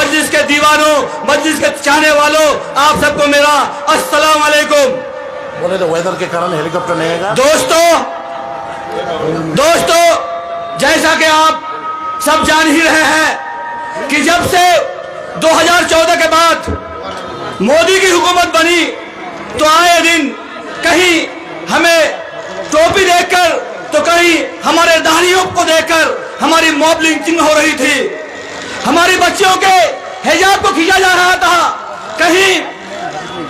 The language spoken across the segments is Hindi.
मजलिस के दीवानों, मजलिस के चाहने वालों, आप सबको मेरा अस्सलाम वालेकुम। बोले तो वेदर के कारण हेलीकॉप्टर नहीं आएगा। दोस्तों, जैसा कि आप सब जान ही रहे हैं कि जब से 2014 के बाद मोदी की हुकूमत बनी तो आए दिन कहीं हमें टोपी देखकर तो कहीं हमारे दाढ़ियों को देखकर हमारी मॉब लिंचिंग हो रही थी। हमारी बच्चियों के हिजाब को खींचा जा रहा था, कहीं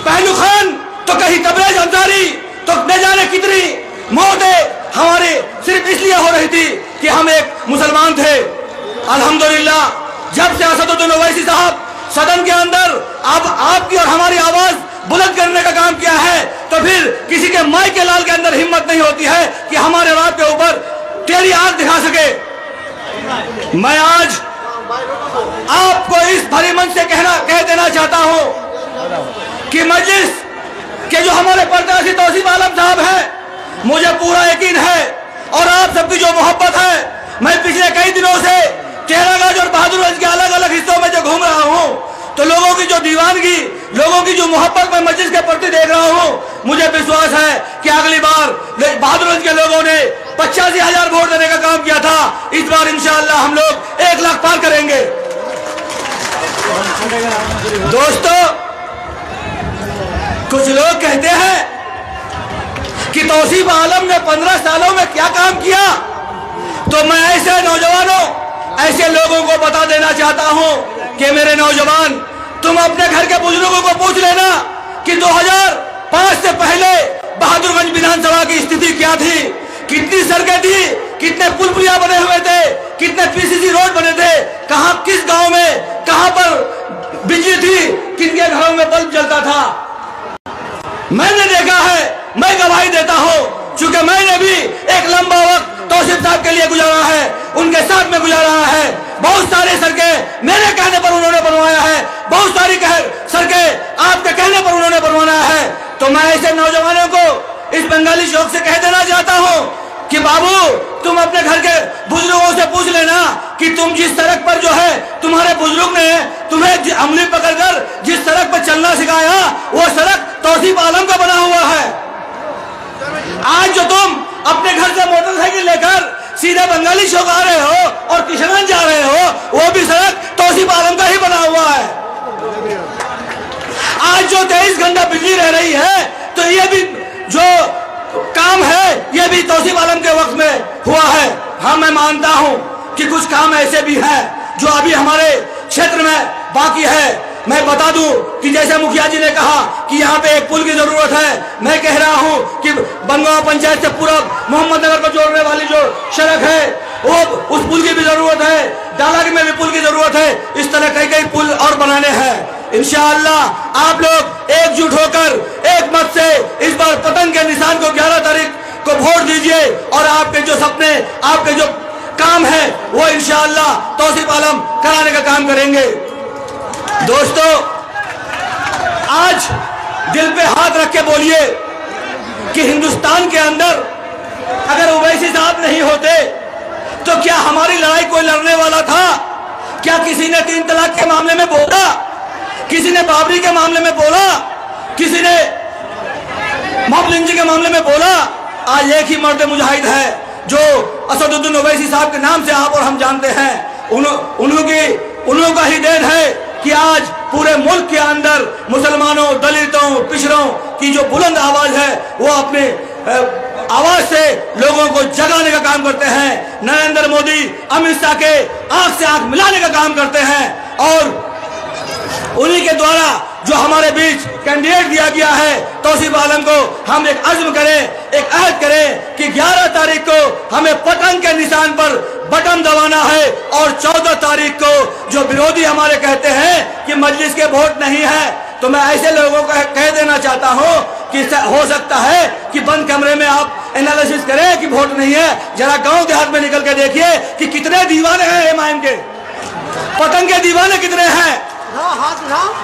पहलू खान तो कहीं तबरेज अंसारी, तो न जाने कितनी मौतें हमारे सिर्फ इसलिए हो रही थी कि हम एक मुसलमान थे। अल्हम्दुलिल्लाह, जब से असदुद्दीन ओवैसी साहब सदन के अंदर अब आपकी और हमारी आवाज बुलंद करने का काम किया है, तो फिर किसी के माई के लाल के अंदर हिम्मत नहीं होती है कि हमारे रात के ऊपर तेरी आंख दिखा सके। मैं आज आपको इस भरी मंच से कह देना चाहता हूं कि मजलिस के जो हमारे प्रत्याशी तौसीफ आलम साहब हैं, मुझे पूरा यकीन है और आप सबकी जो मोहब्बत है, मैं पिछले कई दिनों से टेरागंज और बहादुरगंज के अलग अलग हिस्सों में जो घूम रहा हूं, तो लोगों की जो दीवानगी, लोगों की जो मोहब्बत मैं मस्जिद के प्रति देख रहा हूं, मुझे विश्वास है कि अगली बार बहादुरगंज के लोगों ने 85,000 वोट देने का काम किया था, इस बार इंशाअल्लाह हम लोग 1 लाख पार करेंगे। दोस्तों, कुछ लोग कहते हैं कि तौसीफ आलम ने 15 सालों में क्या काम किया, तो मैं ऐसे नौजवानों, ऐसे लोगों को बता देना चाहता हूं कि मेरे नौजवान, तुम अपने घर के बुजुर्गों को पूछ लेना कि 2005 से पहले बहादुरगंज विधानसभा की स्थिति क्या थी, कितनी सड़कें थी, कितने पुल पुलिया बने हुए थे, कितने पीसीसी रोड बने थे, कहां किस गांव में कहां पर बिजली थी, किनके घरों में बल्ब जलता था। मैंने देखा है, मैं गवाही देता हूं, क्योंकि मैंने भी एक लंबा वक्त तौसीफ साहब के लिए गुजारा है, उनके साथ में गुजारा है। बहुत सारी सड़कें मेरे कहने पर उन्होंने बनवाया है, बहुत सारी सड़कें आपके कहने पर उन्होंने बनवाना है। तो मैं ऐसे नौजवानों को इस बंगाली शौक से कह देना चाहता हूं कि बाबू, तुम अपने घर के बुजुर्गों से पूछ लेना कि तुम जिस सड़क पर जो है, तुम्हारे बुजुर्ग ने तुम्हें अमली पकड़कर जिस सड़क पर चलना सिखाया, वो सड़क तौसीफ आलम का बना हुआ है। आज जो तुम अपने घर से मोटरसाइकिल लेकर सीधे बंगाली चौक आ रहे हो और किशनगंज जा रहे हो, वो भी सड़क तौसीफ आलम का ही बना हुआ है। आज जो 23 घंटा बिजली रह रही है, तो ये भी जो काम है, ये भी तौसीफ आलम के वक्त में हुआ है। हाँ, मैं मानता हूं कि कुछ काम ऐसे भी हैं जो अभी हमारे क्षेत्र में बाकी है। मैं बता दूं कि जैसे मुखिया जी ने कहा कि यहाँ पे एक पुल की जरूरत है, मैं कह रहा हूँ कि बनगांव पंचायत से पूरा मोहम्मदनगर को जोड़ने वाली जो सड़क है, वो उस पुल की भी जरूरत है, डालागी में भी पुल की जरूरत है। इस तरह कई कई पुल और बनाने हैं। इंशाअल्लाह आप लोग एकजुट होकर एक मत से इस बार पतंग के निशान को 11 तारीख को वोट दीजिए और आपके जो सपने, आपके जो काम है, वो इंशाअल्लाह तौसीफ आलम कराने का काम करेंगे। दोस्तों, आज दिल पे हाथ रख के बोलिए कि हिंदुस्तान के अंदर अगर ओवैसी साहब नहीं होते तो क्या हमारी लड़ाई कोई लड़ने वाला था? क्या किसी ने 3 तलाक के मामले में बोला? किसी ने बाबरी के मामले में बोला? किसी ने मॉब लिंचिंग के मामले में बोला? आज एक ही मर्द मुजाहिद है जो असदुद्दीन ओवैसी साहब के नाम से आप और हम जानते हैं। उन्हों का ही देन है कि आज पूरे मुल्क के अंदर मुसलमानों, दलितों, पिछड़ों की जो बुलंद आवाज है, वो अपने आवाज से लोगों को जगाने का काम करते हैं। नरेंद्र मोदी अमित शाह के आंख से आंख मिलाने का काम करते हैं और उन्हीं के द्वारा जो हमारे बीच कैंडिडेट दिया गया है तौसीफ आलम को, हम एक अज़्म करें, एक अहद करें कि 11 तारीख को हमें पतंग के निशान पर बटन दबाना है और 14 तारीख को जो विरोधी हमारे कहते हैं कि मजलिस के वोट नहीं है, तो मैं ऐसे लोगों को कह देना चाहता हूं कि हो सकता है कि बंद कमरे में आप एनालिसिस करें कि वोट नहीं है। जरा गांव देहात में निकल के देखिए कि कितने दीवाने हैं एमआईएम के, पतंग के दीवाने कितने हैं।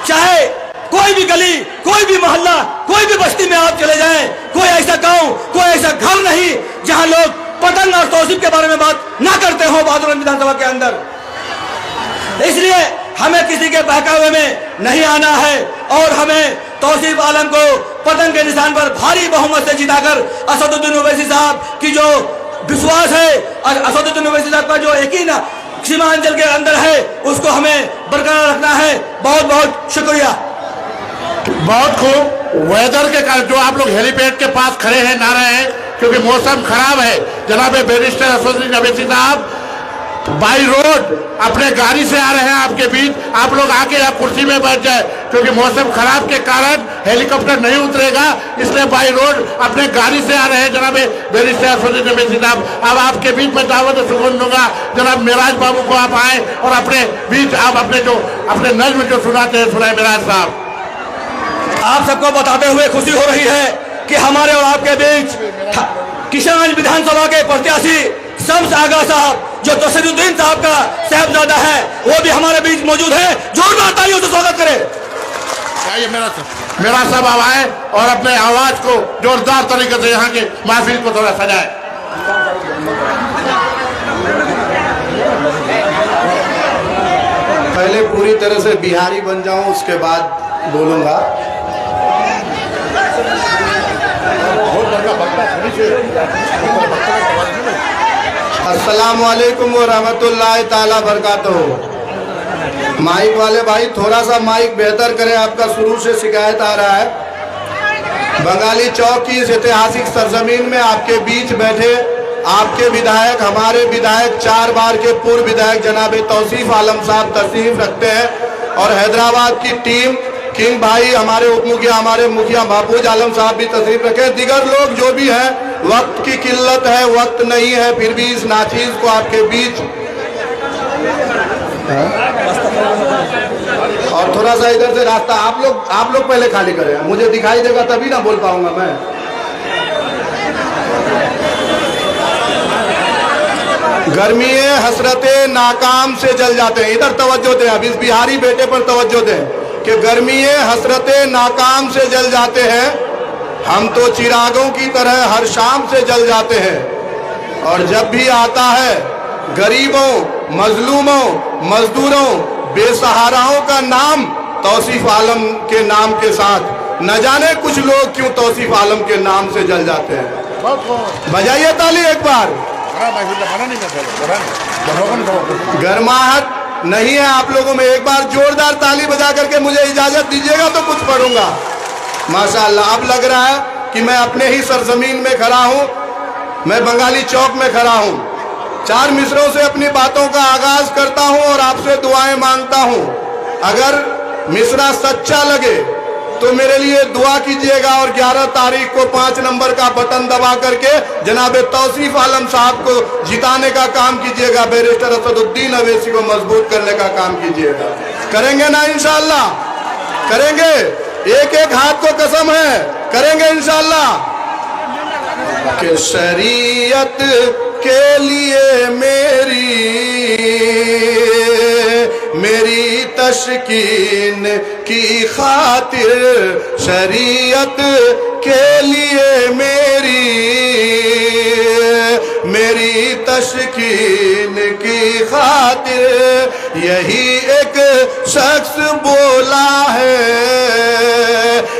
चाहे कोई भी गली, कोई भी मोहल्ला, कोई भी बस्ती में आप चले जाएं, कोई ऐसा गांव, कोई ऐसा घर नहीं जहां लोग पतंग और तौसीफ के बारे में बात ना करते हो बहादुरगंज विधानसभा के अंदर। इसलिए हमें किसी के बहकावे में नहीं आना है और हमें तौसीफ आलम को पतंग के निशान पर भारी बहुमत से जिताकर असदुद्दीन ओवैसी साहब की जो विश्वास है, असदुद्दीन ओवैसी साहब का जो यकीन सीमांचल के अंदर है, उसको हमें बरकरार रखना है। बहुत बहुत शुक्रिया। बहुत खूब। वेदर के कारण जो आप लोग हेलीपैड के पास खड़े हैं ना रहे हैं क्योंकि मौसम खराब है। जनाब बैरिस्टर असदुद्दीन ओवैसी साहब बाई रोड अपने गाड़ी से आ रहे हैं आपके बीच, आप लोग आके आप कुर्सी में बैठ जाए क्योंकि मौसम खराब के कारण हेलीकॉप्टर नहीं उतरेगा, इसलिए बाई रोड अपने गाड़ी से आ रहे हैं जनाब बैरिस्टर असदुद्दीन ओवैसी साहब। अब आपके बीच में दावत सुकून दूंगा, जनाब मेराज बाबू को आप आए और अपने बीच आप अपने नज्म जो सुनाते हैं सुनाए मेराज साहब। आप सबको बताते हुए खुशी हो रही है कि हमारे और आपके बीच किशनगंज विधानसभा के प्रत्याशी शम्स आगा साहब जो तसीरुद्दीन साहब का साहबजादा है, वो भी हमारे बीच मौजूद है। जोरदार तालियों से स्वागत करें। आइए मेरा साहब आप आए और अपने आवाज को जोरदार तरीके से यहाँ के महफिल को थोड़ा सजाए। पहले पूरी तरह से बिहारी बन जाऊं, उसके बाद बोलूंगा। अस्सलाम वालेकुम व रहमतुल्लाहि ताला बरकातहू। माइक वाले भाई थोड़ा सा माइक बेहतर करें, आपका शुरू से शिकायत आ रहा है। बंगाली चौक की इस ऐतिहासिक सरजमीन में आपके बीच बैठे आपके विधायक, हमारे विधायक 4 बार के पूर्व विधायक जनाब तौसीफ आलम साहब तशरीफ रखते हैं और हैदराबाद की टीम किंग भाई, हमारे उप मुखिया, हमारे मुखिया महफूज आलम साहब भी तशरीफ रखे। दिगर लोग जो भी हैं, वक्त की किल्लत है, वक्त नहीं है, फिर भी इस नाचीज को आपके बीच और थोड़ा सा इधर से रास्ता आप लोग पहले खाली करें, मुझे दिखाई देगा तभी ना बोल पाऊंगा मैं। गर्मिये हसरते नाकाम से जल जाते हैं। इधर तवज्जो दें, अब इस बिहारी बेटे पर तवज्जो दें कि गर्मिये हसरते नाकाम से जल जाते हैं, हम तो चिरागों की तरह हर शाम से जल जाते हैं। और जब भी आता है गरीबों, मजलूमों, मजदूरों, बेसहाराओं का नाम तौसीफ आलम के नाम के साथ, न जाने कुछ लोग क्यों तौसीफ आलम के नाम से जल जाते हैं। बजाइए ताली एक बार। गर्माहट नहीं है आप लोगों में, एक बार जोरदार ताली बजा करके मुझे इजाजत दीजिएगा तो कुछ पढ़ूंगा। माशाअल्लाह, अब लग रहा है कि मैं अपने ही सरजमीन में खड़ा हूं, मैं बंगाली चौक में खड़ा हूं। 4 मिसरों से अपनी बातों का आगाज करता हूं और आपसे दुआएं मांगता हूं। अगर मिसरा सच्चा लगे तो मेरे लिए दुआ कीजिएगा और 11 तारीख को 5 नंबर का बटन दबा करके जनाब तौसीफ आलम साहब को जिताने का काम कीजिएगा, बैरिस्टर असदुद्दीन ओवैसी को मजबूत करने का काम कीजिएगा। करेंगे ना इंशाअल्लाह? करेंगे, एक एक हाथ को कसम है, करेंगे इंशाअल्लाह। कि शरीयत के लिए मेरी तशकीन की खातिर, शरीयत के लिए मेरी तशकीन की खातिर यही एक शख्स बोला है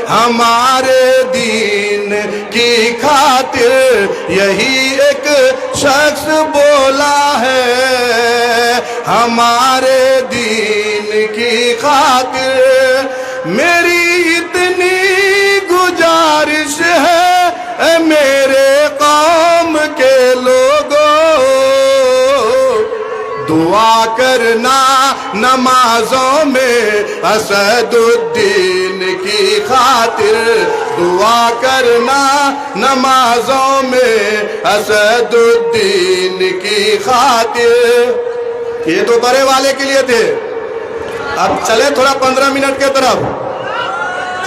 हमारे दीन की खातिर, यही एक शख्स बोला है हमारे दीन की खातिर। मेरी इतनी गुजारिश है मेरे कौम के लोगों, दुआ करना नमाजों में असदुद्दीन की खातिर, दुआ करना नमाजों में असदुद्दीन की खातिर। ये तो बड़े वाले के लिए थे, अब चले थोड़ा 15 मिनट के तरफ,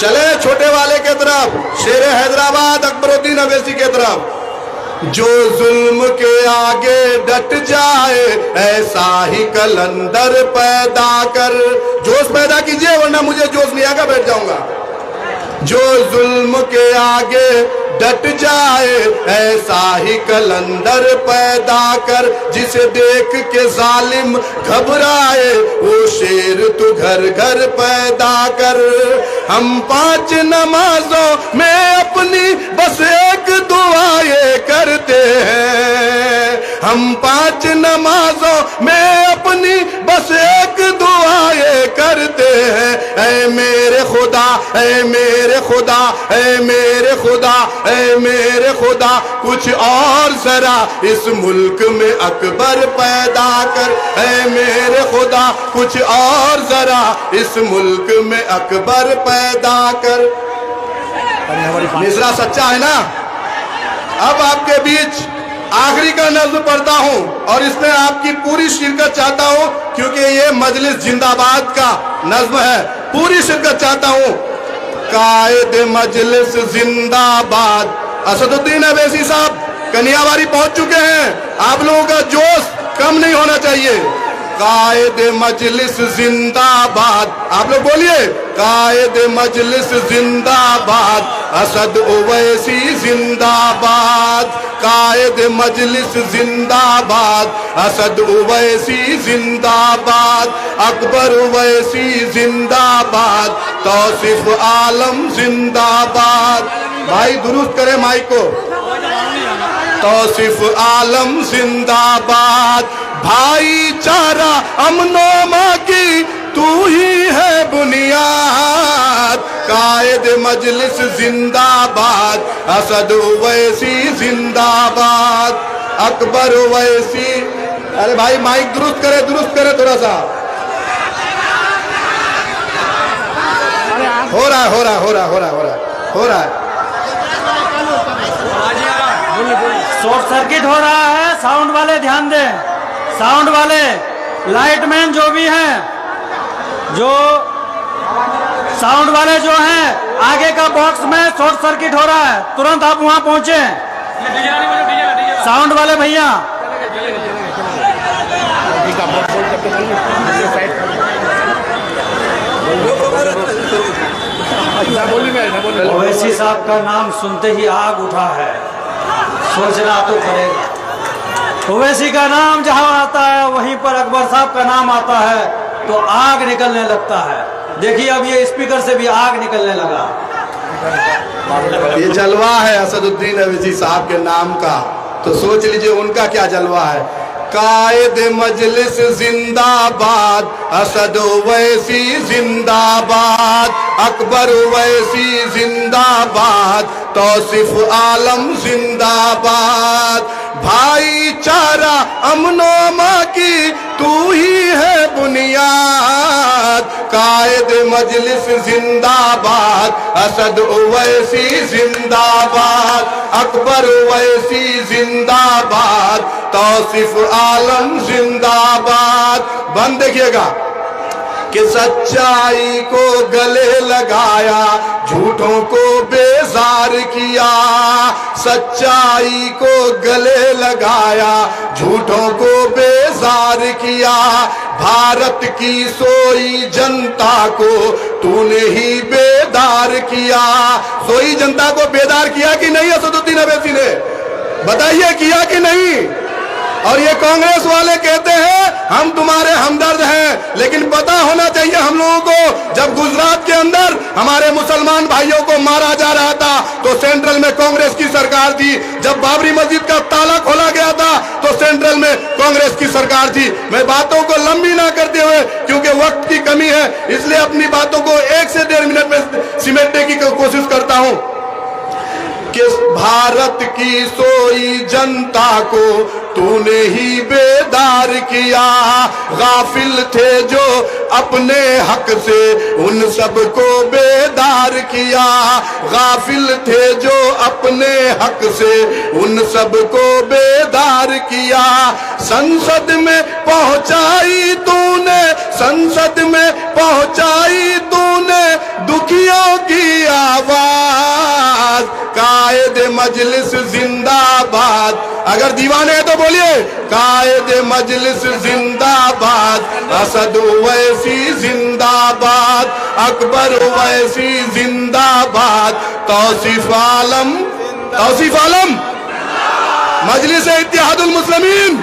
चले छोटे वाले के तरफ, शेर हैदराबाद अकबरुद्दीन ओवैसी के तरफ। जो जुल्म के आगे डट जाए ऐसा ही कलंदर पैदा कर, जोश पैदा कीजिए वरना मुझे जोश नहीं आएगा, बैठ जाऊंगा। जो जुल्म के आगे डट जाए ऐसा ही कलंदर पैदा कर, जिसे देख के जालिम घबराए वो शेर तू घर घर पैदा कर। हम 5 नमाजों में अपनी बस एक दुआ ये करते हैं। हम 5 नमाजों में अपनी बस एक दुआ ये करते हैं। ऐ मेरे खुदा, ऐ मेरे खुदा, ऐ मेरे खुदा, ऐ मेरे खुदा, कुछ और जरा इस मुल्क में अकबर पैदा कर। ऐ मेरे खुदा, कुछ और जरा इस मुल्क में अकबर पैदा कर। मिसरा सच्चा है ना। अब आपके बीच आखिरी का नज्म पढ़ता हूं और इसमें आपकी पूरी शिरकत चाहता हूं, क्योंकि ये मजलिस जिंदाबाद का नज्म है। पूरी शिरकत चाहता हूं। कायद मजलिस जिंदाबाद। असदुद्दीन अवैसी साहब कन्यावारी पहुंच चुके हैं। आप लोगों का जोश कम नहीं होना चाहिए। कायद मजलिस जिंदाबाद। आप लोग बोलिए, कायद मजलिस जिंदाबाद। असद ओवैसी जिंदाबाद। कायद मजलिस जिंदाबाद। असद ओवैसी जिंदाबाद। अकबर ओवैसी जिंदाबाद। तौसीफ आलम जिंदाबाद। भाई दुरुस्त करे माइक को। तौसीफ आलम जिंदाबाद। भाईचारा अमनोमा की तू ही है बुनियाद। कायद मजलिस जिंदाबाद। असद ओवैसी जिंदाबाद। अकबर ओवैसी। अरे भाई माइक दुरुस्त करे थोड़ा सा। हो रहा है। शॉर्ट सर्किट हो रहा है। साउंड वाले ध्यान दें। साउंड वाले, लाइटमैन जो भी हैं, जो साउंड वाले जो हैं, आगे का बॉक्स में शॉर्ट सर्किट हो रहा है, तुरंत आप वहां पहुंचे। साउंड वाले भैया, ओवैसी साहब का नाम सुनते ही आग उठा है। सोचना तो पड़ेगा। ओवैसी का नाम जहां आता है वहीं पर अकबर साहब का नाम आता है तो आग निकलने लगता है। देखिए अब ये स्पीकर से भी आग निकलने लगा। ये जलवा है असदुद्दीन अवैसी साहब के नाम का, तो सोच लीजिए उनका क्या जलवा है। कायद मजलिस जिंदाबाद। असद ओवैसी जिंदाबाद। अकबर ओवैसी जिंदाबाद। तौसीफ आलम जिंदाबाद। भाईचारा अमनोमा की तू ही है बुनियाद। कायद मजलिस जिंदाबाद। असद ओवैसी जिंदाबाद। अकबर ओवैसी जिंदाबाद। तौसीफ आलम जिंदाबाद। बंद देखिएगा कि सच्चाई को गले लगाया, झूठों को बेजार किया। सच्चाई को गले लगाया, झूठों को बेजार किया। भारत की सोई जनता को तूने ही बेदार किया। सोई जनता को बेदार किया कि नहीं असदुद्दीन अवैसी ने? बताइए, किया कि नहीं? और ये कांग्रेस वाले कहते हैं हम तुम्हारे हमदर्द हैं, लेकिन पता होना चाहिए हम लोगों को, जब गुजरात के अंदर हमारे मुसलमान भाइयों को मारा जा रहा था तो सेंट्रल में कांग्रेस की सरकार थी। जब बाबरी मस्जिद का ताला खोला गया था तो सेंट्रल में कांग्रेस की सरकार थी। मैं बातों को लंबी ना करते हुए, क्योंकि वक्त की कमी है, इसलिए अपनी बातों को 1 से 1.5 मिनट में सिमटने की कोशिश करता हूं। कि भारत की सोई जनता को तूने ही बेदार किया। गाफिल थे जो अपने हक से, उन सबको बेदार किया। गाफिल थे जो अपने हक से, उन सबको बेदार किया। संसद में पहुंचाई तूने, संसद में पहुंचाई तूने दुखियों की आवाज। कायद मजलिस जिंदाबाद। अगर दीवाने हैं तो बोलिए, कायद मजलिस जिंदाबाद। असद ओवैसी जिंदाबाद। अकबर ओवैसी जिंदाबाद। तौसीफ आलम, तौसीफ आलम। मजलिस इत्तेहादुल मुस्लिमीन,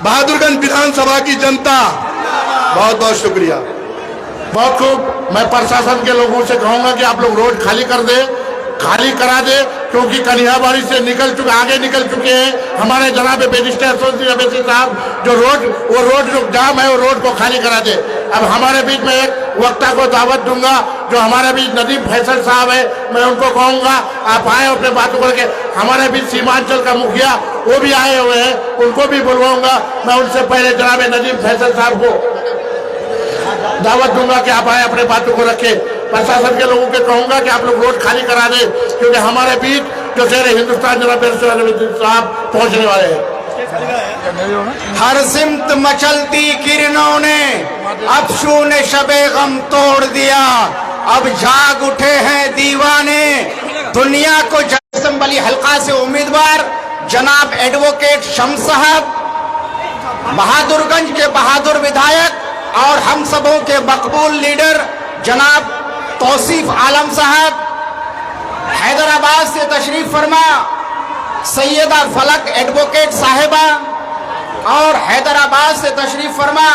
बहादुरगंज विधानसभा की जनता, बहुत बहुत शुक्रिया। बहुत खूब। मैं प्रशासन के लोगों से कहूंगा कि आप लोग रोड खाली कर दे, खाली करा दे, क्योंकि कन्हैयाबाड़ी से आगे निकल चुके हैं हमारे जनाब बैरिस्टर असदुद्दीन अवैसी साहब। जो रोड जो जाम है वो रोड को खाली करा दे। अब हमारे बीच में एक वक्ता को दावत दूंगा जो हमारे बीच नदीम फैसल साहब है, मैं उनको कहूंगा आप आए अपने बातों करके। हमारे बीच सीमांचल का मुखिया वो भी आए हुए हैं, उनको भी बुलवाऊंगा। मैं उनसे पहले जनाब नदीम फैसल साहब को दावत दूंगा कि आप आए अपने बातों को रखे। प्रशासन के लोगों के कहूंगा कि आप लोग रोड खाली करा दें, क्योंकि हमारे बीच जो शेर हिंदुस्तान जनाब बैरिस्टर साहब पहुंचने वाले हैं। हर सिमत मचलती किरणों ने अफशू ने शबे गम तोड़ दिया, अब जाग उठे हैं दीवाने दुनिया को। असम्बली हल्का से उम्मीदवार जनाब एडवोकेट शम्स साहब, बहादुरगंज के बहादुर विधायक और हम सबों के मकबूल लीडर जनाब तौसीफ आलम साहब, हैदराबाद से तशरीफ फरमा सैयदा फलक एडवोकेट साहिबा, और हैदराबाद से तशरीफ फरमा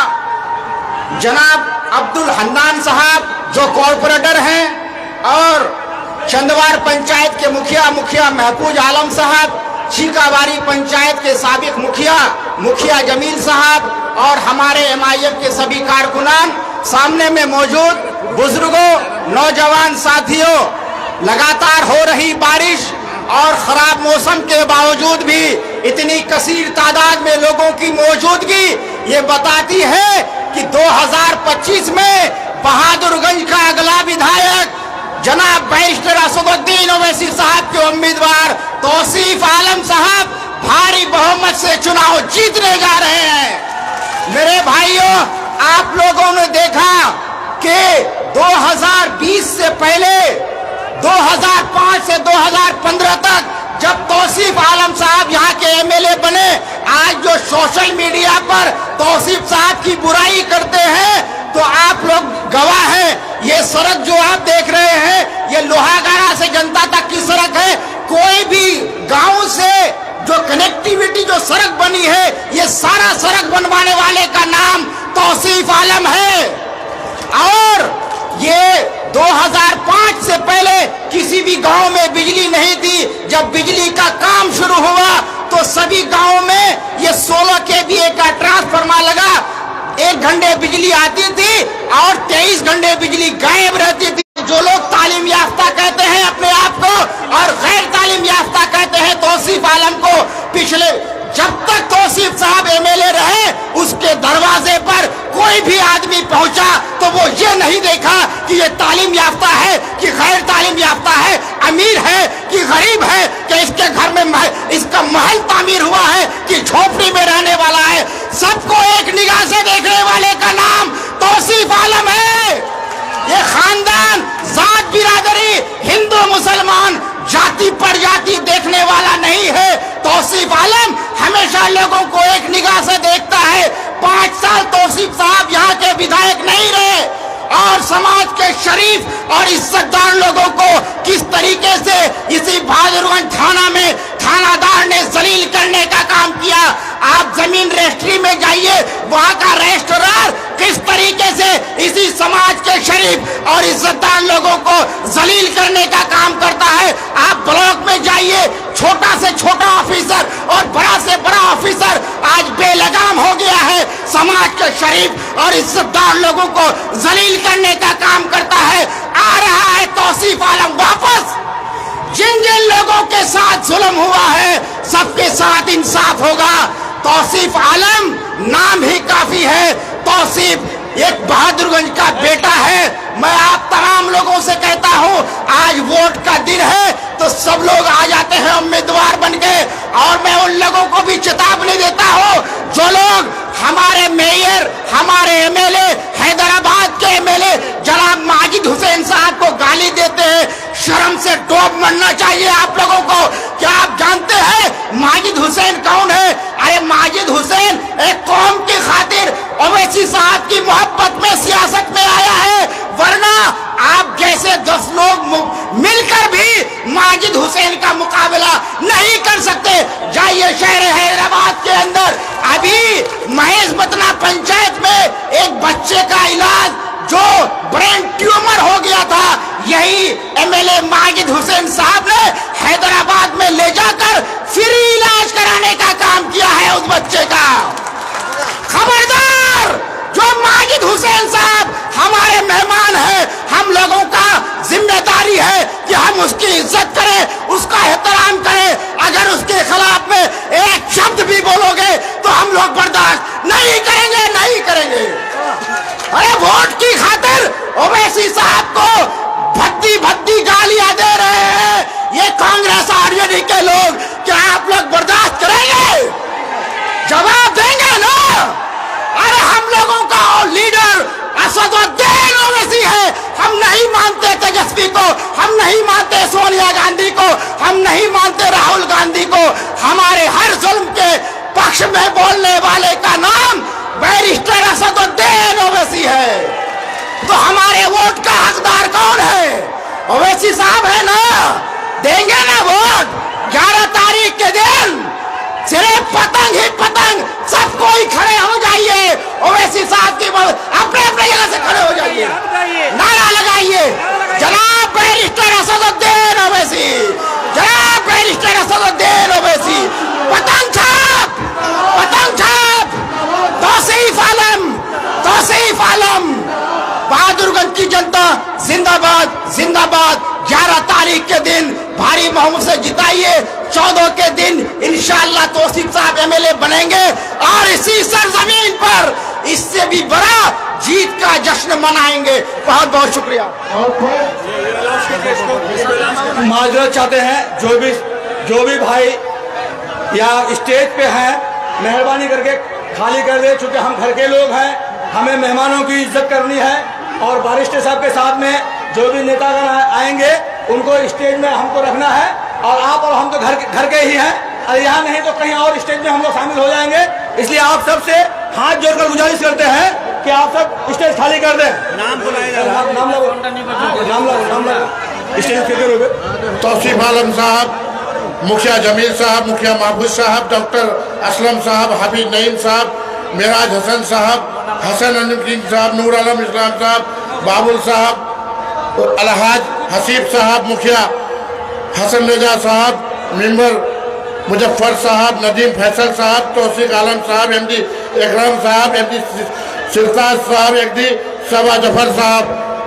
जनाब अब्दुल हन्नान साहब जो कॉरपोरेटर हैं, और चंदवार पंचायत के मुखिया महफूज आलम साहब, चीकावारी पंचायत के साबिक मुखिया जमील साहब, और हमारे MIM के सभी कारकुनान, सामने में मौजूद बुजुर्गों, नौजवान साथियों। लगातार हो रही बारिश और खराब मौसम के बावजूद भी इतनी कसीर तादाद में लोगों की मौजूदगी ये बताती है कि 2025 में बहादुरगंज का अगला विधायक जनाब बैरिस्टर असदुद्दीन ओवैसी साहब के उम्मीदवार तौसीफ आलम साहब भारी बहुमत से चुनाव जीतने जा रहे हैं। मेरे भाइयों, आप लोगों ने देखा कि 2020 से पहले 2005 से 2015 तक जब तौसीफ आलम साहब यहाँ के MLA बने, आज जो सोशल मीडिया पर तौसीफ साहब की बुराई करते हैं तो आप लोग गवाह हैं। ये सड़क जो आप देख रहे हैं ये लोहागाड़ा से जनता तक की सड़क है। कोई भी गांव से जो कनेक्टिविटी जो सड़क बनी है ये सारा सड़क बनवाने वाले का नाम तौसीफ आलम है। और ये 2005 से पहले किसी भी गांव में बिजली नहीं थी। जब बिजली का काम शुरू हुआ तो सभी गांवों में ये 16 kVA का ट्रांसफार्मर लगा। 1 घंटे बिजली आती थी और 23 घंटे बिजली गायब रहती थी। जो लोग तालीम याफ्ता कहते हैं अपने आप को और गैर तालीम याफ्ता कहते हैं तौसीफ आलम को, पिछले जब तक तौसीफ साहब MLA रहे उसके दरवाजे पर कोई भी आदमी पहुंचा तो वो ये नहीं देखा कि ये तालीम याफ्ता है कि गैर तालीम याफ्ता है, अमीर है कि गरीब है, कि इसके घर में इसका महल तामीर हुआ है कि झोपड़ी में रहने वाला है। सबको एक निगाह से देखने वाले का नाम तौसीफ आलम है। ये खानदान, जात, बिरादरी, हिंदू मुसलमान, जाति प्रजाति देखने वाला नहीं है। तौसीफ आलम हमेशा लोगों को एक निगाह से देखता है। 5 साल तौसीफ साहब यहाँ के विधायक नहीं रहे और समाज के शरीफ और इज्जतदार लोगों को किस तरीके से इसी बहादुरगंज थाना में थानादार ने जलील करने का काम किया। आप जमीन रजिस्ट्री में जाइए, वहां का रजिस्ट्रार किस तरीके से इसी समाज के शरीफ और इज्जतदार लोगों को जलील करने का काम करता है। आप ब्लॉक में जाइए, छोटा से छोटा ऑफिसर और बड़ा से बड़ा ऑफिसर आज बेलगाम हो गया है। समाज के शरीफ और इज्जतदार लोगों को जलील करने का काम करता है। आ रहा है तौसीफ आलम वापस। जिन जिन लोगों के साथ जुल्म हुआ है सबके साथ इंसाफ होगा। तौसीफ आलम नाम ही काफी है। तौसीफ एक बहादुरगंज का बेटा है। मैं आप तमाम लोगों से कहता हूं, आज वोट का दिन है तो सब लोग आ जाते हैं उम्मीदवार बन के, और मैं उन लोगों को भी चेतावनी देता हूं जो लोग हमारे मेयर, हमारे MLA, हैदराबाद के MLA जनाब माजिद हुसैन साहब को गाली देते हैं। शर्म से डूब मरना चाहिए आप लोगों को। क्या आप जानते हैं माजिद हुसैन कौन है? अरे माजिद हुसैन एक कौम की खातिर ओवैसी साहब की मोहब्बत में सियासत में आया है, वरना आप जैसे 10 लोग मिलकर भी माजिद हुसैन का मुकाबला नहीं कर सकते। जाइए शहर हैदराबाद के अंदर, अभी महेश बतना पंचायत में एक बच्चे का इलाज जो ब्रेन ट्यूमर हो गया था, यही एमएलए माजिद हुसैन साहब ने हैदराबाद में ले जाकर फ्री इलाज कराने का काम किया है उस बच्चे का। खबरदार, जो माजिद हुसैन साहब हमारे मेहमान हैं, हम लोगों का जिम्मेदारी है कि हम उसकी इज्जत करें, उसका एहतराम करें। अगर उसके खिलाफ में एक शब्द भी बोलोगे तो हम लोग बर्दाश्त नहीं करेंगे, नहीं करेंगे। अरे वोट की खातिर ओवैसी साहब को भद्दी भद्दी गालियां दे रहे हैं ये कांग्रेस आरजेडी के लोग, क्या आप लोग बर्दाश्त करेंगे? जवाब देंगे ना? अरे हम लोगों का लीडर असदुद्दीन ओवैसी है, हम नहीं मानते तेजस्वी को, हम नहीं मानते सोनिया गांधी को, हम नहीं मानते राहुल गांधी को। हमारे हर जुल्म के पक्ष में बोलने वाले का नाम बैरिस्टर असदुद्दीन ओवैसी है। तो हमारे वोट का हकदार कौन है? ओवैसी साहब है ना? देंगे ना वोट? 11 तारीख के दिन सिर्फ पतंग ही पतंग, सब कोई खड़े हो जाइए, ओवैसी साहब की अपने अपने जगह से खड़े हो जाइए, नारा लगाइए, जनाब बैरिस्टर असदुद्दीन ओवैसी, जनाब बैरिस्टर असदुद्दीन ओवैसी। पतंग छाप, पतंग छाप, तौसीफ आलम, तौसीफ आलम। बहादुरगंज की जनता जिंदाबाद, जिंदाबाद। 11 तारीख के दिन भारी बहुमत से जिताइए, 14 के दिन इंशाअल्लाह तौसीफ साहब एमएलए बनेंगे और इसी सरजमीन पर इससे भी बड़ा जीत का जश्न मनाएंगे। बहुत बहुत शुक्रिया। माजरत चाहते हैं जो भी भाई या स्टेज पे हैं, मेहरबानी करके खाली कर दे, चूंकि हम घर के लोग हैं, हमें मेहमानों की इज्जत करनी है। और बारिस्टर साहब के साथ में जो भी नेतागण आएंगे उनको स्टेज में हमको रखना है, और आप और हम तो घर के ही हैं, और यहाँ नहीं तो कहीं और स्टेज में हम लोग शामिल हो जाएंगे। इसलिए आप सबसे हाथ जोड़कर गुजारिश करते हैं कि आप सब स्टेज खाली कर दें। नाम तौसीफ आलम साहब, मुखिया जमील साहब, मुखिया महबूब साहब, डॉक्टर असलम साहब, हाफिज नईम साहब, मेराज हसन साहब, हसन अनकीन साहब, नूर आलम इस्लाम साहब, बाबुल साहब, अलहाज हसीब साहब, मुखिया हसन रजा साहब, मेंबर मुजफ्फर साहब, नदीम फैसल साहब, तौसीफ आलम साहब, एमडी इकराम साहब, एमडी सिरताज साहब, एमडी सबा जफर साहब।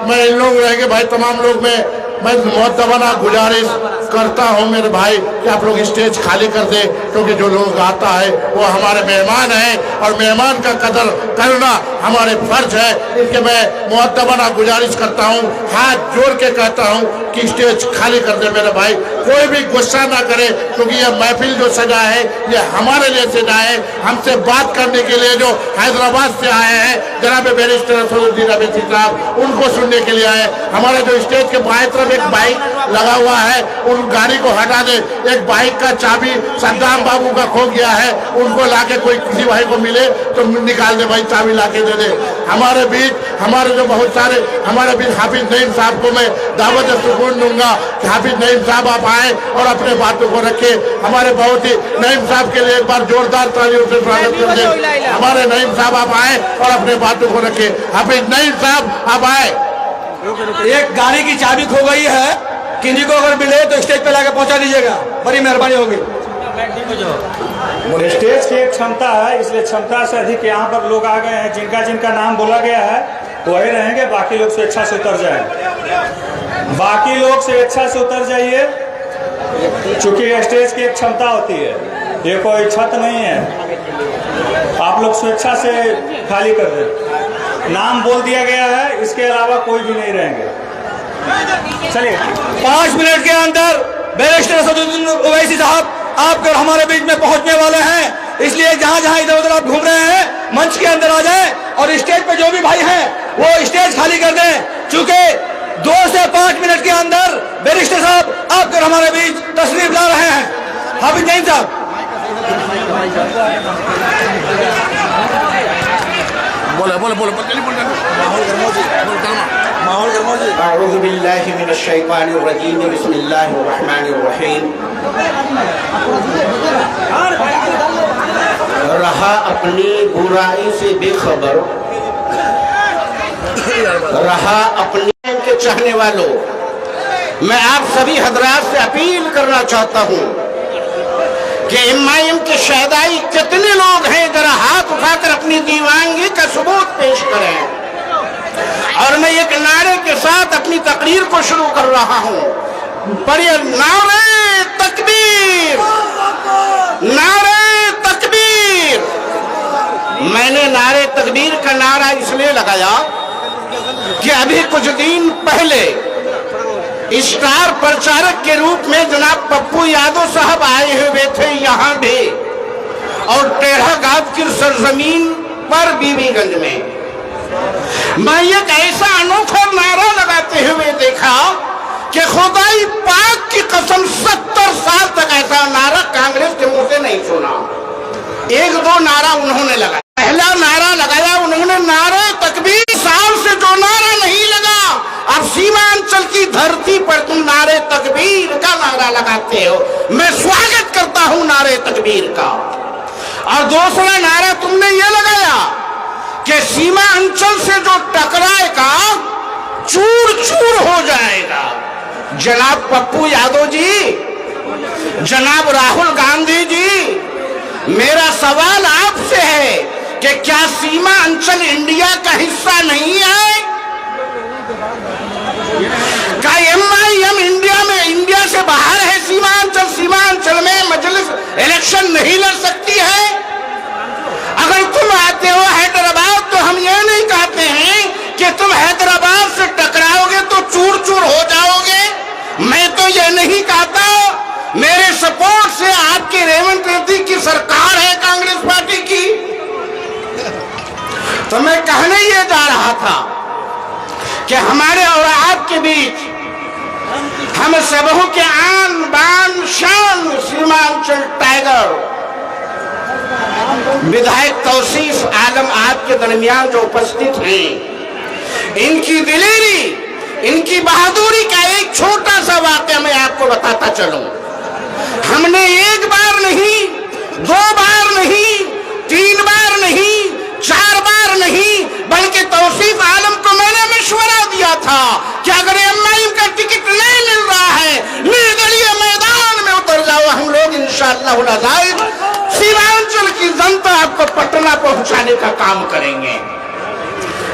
मैं इन लोग रहेंगे भाई, तमाम लोग मैं मुअद्दबना गुजारिश करता हूँ मेरे भाई कि आप लोग स्टेज खाली कर दें, क्योंकि जो लोग आता है वो हमारे मेहमान हैं और मेहमान का कदर करना हमारे फर्ज है। इसके मैं मुअद्दबना गुजारिश करता हूँ, हाथ जोड़ के कहता हूँ कि स्टेज खाली कर दे मेरे भाई। कोई भी गुस्सा ना करे, क्योंकि यह महफिल जो सजा है ये हमारे लिए सजा है। हमसे बात करने के लिए जो हैदराबाद से आए हैं जनाब बैरिस्टर असदुद्दीन ओवैसी साहब, उनको सुनने के लिए आए। हमारे जो स्टेज के बाएं तरफ एक बाइक लगा हुआ है, उन गाड़ी को हटा दे। एक बाइक का चाबी सद्दाम बाबू का खो गया है, उनको लाके कोई किसी भाई को मिले तो निकाल दे भाई, चाबी लाके दे दे। हमारे बीच हमारे जो बहुत सारे हमारे बीच हाफिज नईम साहब को मैं दावत सुकून दूंगा कि हाफिज नईम साहब आप आए और अपने बातों को रखे। हमारे बहुत ही नईम साहब के लिए एक बार जोरदार तालियों से स्वागत कर दे। हमारे नईम साहब आप आए और अपने बातों को रखे। हाफिज नईम साहब आप आए। एक गाड़ी की चाबी खो गई है, किसी को अगर मिले तो स्टेज पे लाके पहुंचा दीजिएगा, बड़ी मेहरबानी होगी। स्टेज की एक क्षमता है, इसलिए क्षमता से अधिक यहाँ पर लोग आ गए हैं। जिनका जिनका नाम बोला गया है वही रहेंगे, बाकी लोग स्वेच्छा से उतर जाएंगे। बाकी लोग स्वेच्छा से उतर जाइए, चूंकि स्टेज की एक क्षमता होती है, ये कोई छत नहीं है। आप लोग स्वेच्छा से खाली कर दें। नाम बोल दिया गया है, इसके अलावा कोई भी नहीं रहेंगे। चलिए 5 मिनट के अंदर बैरिस्टर असदुद्दीन ओवैसी साहब आपके और हमारे बीच में पहुंचने वाले हैं। इसलिए जहां जहां इधर उधर आप घूम रहे हैं मंच के अंदर आ जाएं और स्टेज पे जो भी भाई हैं वो स्टेज खाली कर दें, क्योंकि 2 से 5 मिनट के अंदर बैरिस्टर साहब आपके और हमारे बीच तशरीफ ला रहे हैं। हाफिज नईम साहब, अऊज़ु बिल्लाहि मिनश शैतानिर रजीम, बिस्मिल्लाहिर रहमानिर रहीम। रहा अपनी बुराई से बेखबर, रहा अपने के चाहने वालों, मैं आप सभी हजरात से अपील करना चाहता हूं कि एमआईएम के शहदाई कितने लोग हैं, जरा हाथ उठाकर अपनी दीवानगी का सबूत पेश करें। और मैं एक नारे के साथ अपनी तकरीर को शुरू कर रहा हूं। पर ये नारे तकबीर, नारे तकबीर। मैंने नारे तकबीर का नारा इसलिए लगाया कि अभी कुछ दिन पहले स्टार प्रचारक के रूप में जनाब पप्पू यादव साहब आए हुए थे यहां भी, और टेढ़ा गांव की सरजमीन पर बीबीगंज में मैं एक ऐसा अनोखा नारा लगाते हुए देखा कि खुदाई पाक की कसम 70 साल तक ऐसा नारा कांग्रेस के मुंह से नहीं सुना। एक दो नारा उन्होंने लगाया। पहला नारा लगाया उन्होंने नारे तकबीर। साल से जो नारा नहीं लगा, अब सीमांचल की धरती पर तुम नारे तकबीर का नारा लगाते हो। मैं स्वागत करता हूं नारे तकबीर का। और दूसरा नारा तुमने ये लगाया कि सीमा अंचल से जो टकराएगा चूर चूर हो जाएगा। जनाब पप्पू यादव जी, जनाब राहुल गांधी जी, मेरा सवाल आपसे है कि क्या सीमा अंचल इंडिया का हिस्सा नहीं है? क्या एमआईएम इंडिया से बाहर है? सीमांचल, सीमांचल में मजलिस इलेक्शन नहीं लड़ सकती है? अगर तुम आते हो हैदराबाद तो हम ये नहीं कहते हैं कि तुम हैदराबाद से टकराओगे तो चूर चूर हो जाओगे। मैं तो ये नहीं कहता। मेरे सपोर्ट से आपके रेवंत रेड्डी की सरकार है कांग्रेस पार्टी की। तो मैं कहने ये जा रहा था कि हमारे और आपके बीच हम सबों के आन बान शान सीमांचल टाइगर विधायक तौसीफ आलम आपके दरमियान जो उपस्थित हैं, इनकी दिलेरी, इनकी बहादुरी का एक छोटा सा वाक्य मैं आपको बताता चलूं। हमने एक बार नहीं, दो बार नहीं, तीन बार नहीं, चार बार नहीं, बल्कि तौसीफ आलम को मैंने मशवरा दिया था कि अगर एमआईएम का टिकट नहीं मिल रहा है, निर्दलीय मैदान में उतर जाओ, हम लोग इंशाअल्लाह सीमांचल की जनता आपको पटना पहुंचाने का काम करेंगे।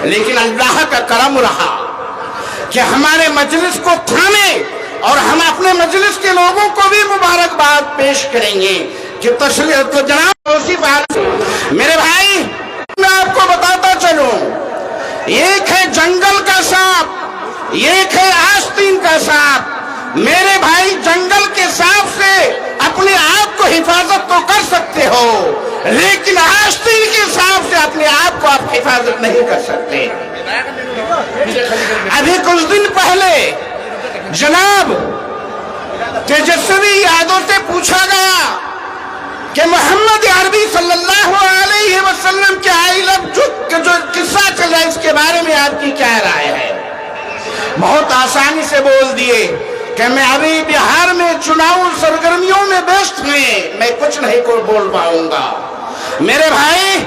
लेकिन अल्लाह का करम रहा कि हमारे मजलिस को थामे, और हम अपने मजलिस के लोगों को भी मुबारकबाद पेश करेंगे कि तस्लीम। तो जनाब तौसीफ आलम, मेरे भाई, मैं आपको बताता चलूं, एक है जंगल का सांप, एक है आस्तीन का सांप। मेरे भाई, जंगल के सांप से अपने आप को हिफाजत तो कर सकते हो, लेकिन आस्तीन के सांप से अपने आप को आप हिफाजत नहीं कर सकते। अभी कुछ दिन पहले जनाब तेजस्वी यादव से पूछा गया कि मोहम्मद अरबी सल्लल्लाहु अलैहि वसल्लम के आई लव जो किस्सा चल रहा है, इसके बारे में आपकी क्या राय है? बहुत आसानी से बोल दिए कि मैं अभी बिहार में चुनाव सरगर्मियों में व्यस्त हूं, मैं कुछ नहीं को बोल पाऊंगा। मेरे भाई,